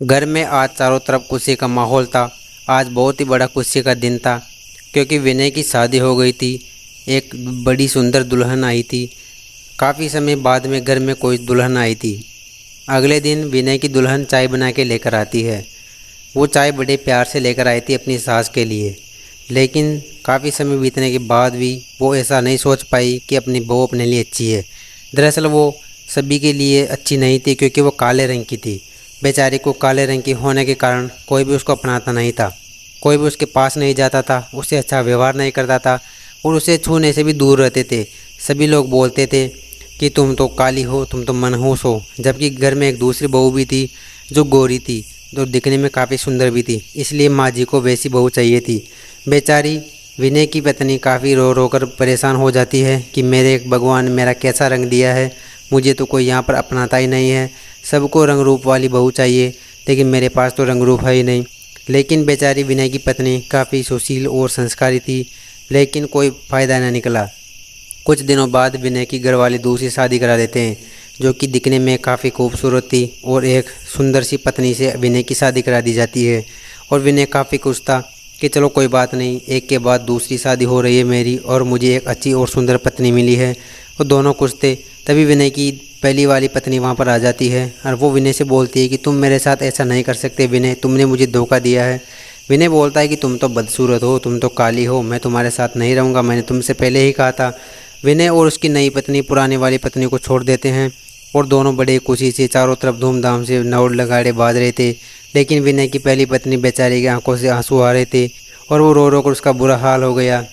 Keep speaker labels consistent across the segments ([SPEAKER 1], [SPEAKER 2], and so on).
[SPEAKER 1] घर में आज चारों तरफ खुशी का माहौल था। आज बहुत ही बड़ा खुशी का दिन था क्योंकि विनय की शादी हो गई थी। एक बड़ी सुंदर दुल्हन आई थी। काफ़ी समय बाद में घर में कोई दुल्हन आई थी। अगले दिन विनय की दुल्हन चाय बना के लेकर आती है। वो चाय बड़े प्यार से लेकर आई थी अपनी सास के लिए, लेकिन काफ़ी समय बीतने के बाद भी वो ऐसा नहीं सोच पाई कि अपनी बहू अपने लिए अच्छी है। दरअसल वो सभी के लिए अच्छी नहीं थी क्योंकि वो काले रंग की थी। बेचारी को काले रंग की होने के कारण कोई भी उसको अपनाता नहीं था, कोई भी उसके पास नहीं जाता था, उससे अच्छा व्यवहार नहीं करता था और उसे छूने से भी दूर रहते थे। सभी लोग बोलते थे कि तुम तो काली हो, तुम तो मनहूस हो। जबकि घर में एक दूसरी बहू भी थी जो गोरी थी, जो दिखने में काफ़ी सुंदर भी थी, इसलिए माँ जी को वैसी बहू चाहिए थी। बेचारी विनय की पत्नी काफ़ी रो रो कर परेशान हो जाती है कि मेरे भगवान मेरा कैसा रंग दिया है, मुझे तो कोई यहाँ पर अपनाता ही नहीं है। सबको रंग रूप वाली बहू चाहिए, लेकिन मेरे पास तो रंग रूप है ही नहीं। लेकिन बेचारी विनय की पत्नी काफ़ी सुशील और संस्कारी थी, लेकिन कोई फ़ायदा न निकला। कुछ दिनों बाद विनय की घरवाले दूसरी शादी करा देते हैं, जो कि दिखने में काफ़ी खूबसूरत थी, और एक सुंदर सी पत्नी से विनय की शादी करा दी जाती है। और विनय काफ़ी खुश था कि चलो कोई बात नहीं, एक के बाद दूसरी शादी हो रही है मेरी और मुझे एक अच्छी और सुंदर पत्नी मिली है। और दोनों खुश थे। तभी विनय की पहली वाली पत्नी वहाँ पर आ जाती है और वो विनय से बोलती है कि तुम मेरे साथ ऐसा नहीं कर सकते विनय, तुमने मुझे धोखा दिया है। विनय बोलता है कि तुम तो बदसूरत हो, तुम तो काली हो, मैं तुम्हारे साथ नहीं रहूँगा, मैंने तुमसे पहले ही कहा था। विनय और उसकी नई पत्नी पुरानी वाली पत्नी को छोड़ देते हैं और दोनों बड़े खुशी से चारों तरफ धूमधाम से नौड़ लगाड़े बाज रहे थे। लेकिन विनय की पहली पत्नी बेचारी की आंखों से आंसू आ रहे थे और वो रो रो कर उसका बुरा हाल हो गया।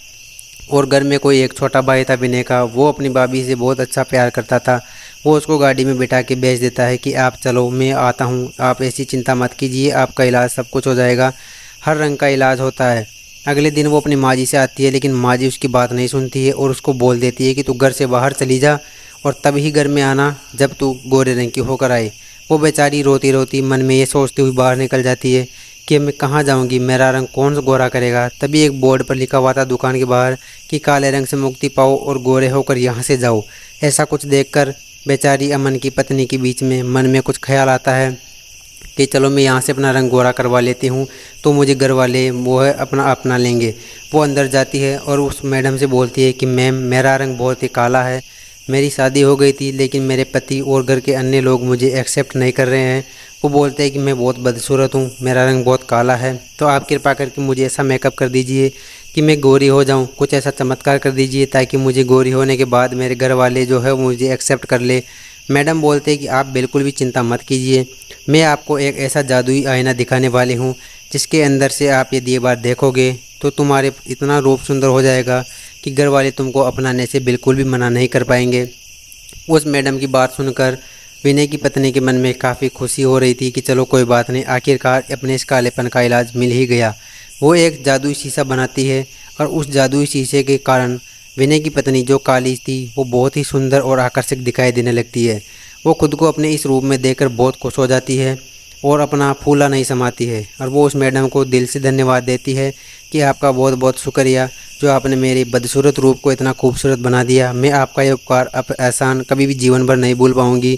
[SPEAKER 1] और घर में कोई एक छोटा भाई था विनय का, वो अपनी भाभी से बहुत अच्छा प्यार करता था। वो उसको गाड़ी में बिठा के भेज देता है कि आप चलो, मैं आता हूँ, आप ऐसी चिंता मत कीजिए, आपका इलाज सब कुछ हो जाएगा, हर रंग का इलाज होता है। अगले दिन वो अपनी माँ जी से आती है, लेकिन माँ जी उसकी बात नहीं सुनती है और उसको बोल देती है कि तू घर से बाहर चली जा और तब ही घर में आना जब तू गोरे रंग की होकर आए। वो बेचारी रोती रोती मन में ये सोचती हुई बाहर निकल जाती है कि मैं कहाँ जाऊँगी, मेरा रंग कौन सा गोरा करेगा। तभी एक बोर्ड पर लिखा हुआ था दुकान के बाहर कि काले रंग से मुक्ति पाओ और गोरे होकर यहाँ से जाओ। ऐसा कुछ देखकर बेचारी अमन की पत्नी के बीच में मन में कुछ ख्याल आता है कि चलो मैं यहाँ से अपना रंग गोरा करवा लेती हूँ, तो मुझे घर वाले वो है अपना अपना लेंगे। वो अंदर जाती है और उस मैडम से बोलती है कि मैम, मेरा रंग बहुत ही काला है, मेरी शादी हो गई थी लेकिन मेरे पति और घर के अन्य लोग मुझे एक्सेप्ट नहीं कर रहे हैं। वो बोलते हैं कि मैं बहुत बदसूरत हूँ, मेरा रंग बहुत काला है, तो आप कृपा करके मुझे ऐसा मेकअप कर दीजिए कि मैं गोरी हो जाऊँ, कुछ ऐसा चमत्कार कर दीजिए ताकि मुझे गोरी होने के बाद मेरे घर वाले जो है वो मुझे एक्सेप्ट कर ले। मैडम बोलते हैं कि आप बिल्कुल भी चिंता मत कीजिए, मैं आपको एक ऐसा जादुई आईना दिखाने वाली हूँ जिसके अंदर से आप यदि एक बार देखोगे तो तुम्हारे इतना रूप सुंदर हो जाएगा कि घर वाले तुमको अपनाने से बिल्कुल भी मना नहीं कर पाएंगे। उस मैडम की बात सुनकर विनय की पत्नी के मन में काफ़ी खुशी हो रही थी कि चलो कोई बात नहीं, आखिरकार अपने इस कालेपन का इलाज मिल ही गया। वो एक जादुई शीशा बनाती है और उस जादुई शीशे के कारण विनय की पत्नी जो काली थी वो बहुत ही सुंदर और आकर्षक दिखाई देने लगती है। वो खुद को अपने इस रूप में देखकर बहुत खुश हो जाती है और अपना फूला नहीं समाती है और वो उस मैडम को दिल से धन्यवाद देती है कि आपका बहुत बहुत शुक्रिया जो आपने मेरे बदसूरत रूप को इतना खूबसूरत बना दिया। मैं आपका ये उपकार एहसान कभी भी जीवन भर नहीं भूल पाऊँगी।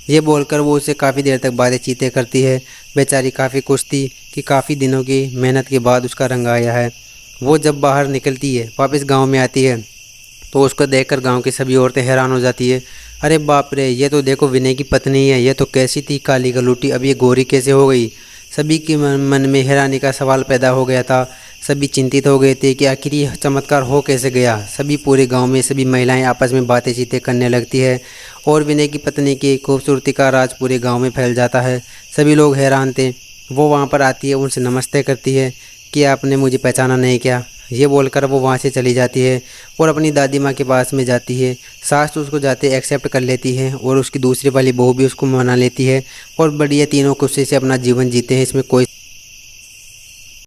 [SPEAKER 1] ये बोलकर वो उससे काफ़ी देर तक बातें करती है। बेचारी काफ़ी खुश थी कि काफ़ी दिनों की मेहनत के बाद उसका रंग आया है। वो जब बाहर निकलती है, वापस गांव में आती है, तो उसको देखकर गांव की सभी औरतें हैरान हो जाती है। अरे बाप रे, ये तो देखो विनय की पत्नी है, ये तो कैसी थी काली गलूटी, अब ये गोरी कैसे हो गई। सभी के मन में हैरानी का सवाल पैदा हो गया था। सभी चिंतित हो गए थे कि आखिर ये चमत्कार हो कैसे गया। सभी पूरे गांव में सभी महिलाएं आपस में बातें करने लगती है और विनय की पत्नी की खूबसूरती का राज पूरे गांव में फैल जाता है। सभी लोग हैरान थे। वो वहां पर आती है, उनसे नमस्ते करती है कि आपने मुझे पहचाना नहीं क्या। ये बोलकर वो वहाँ से चली जाती है और अपनी दादी माँ के पास में जाती है। सास तो उसको जाते एक्सेप्ट कर लेती है और उसकी दूसरी वाली बहू भी उसको मना लेती है और बढ़िया तीनों खुशी से अपना जीवन जीते हैं, इसमें कोई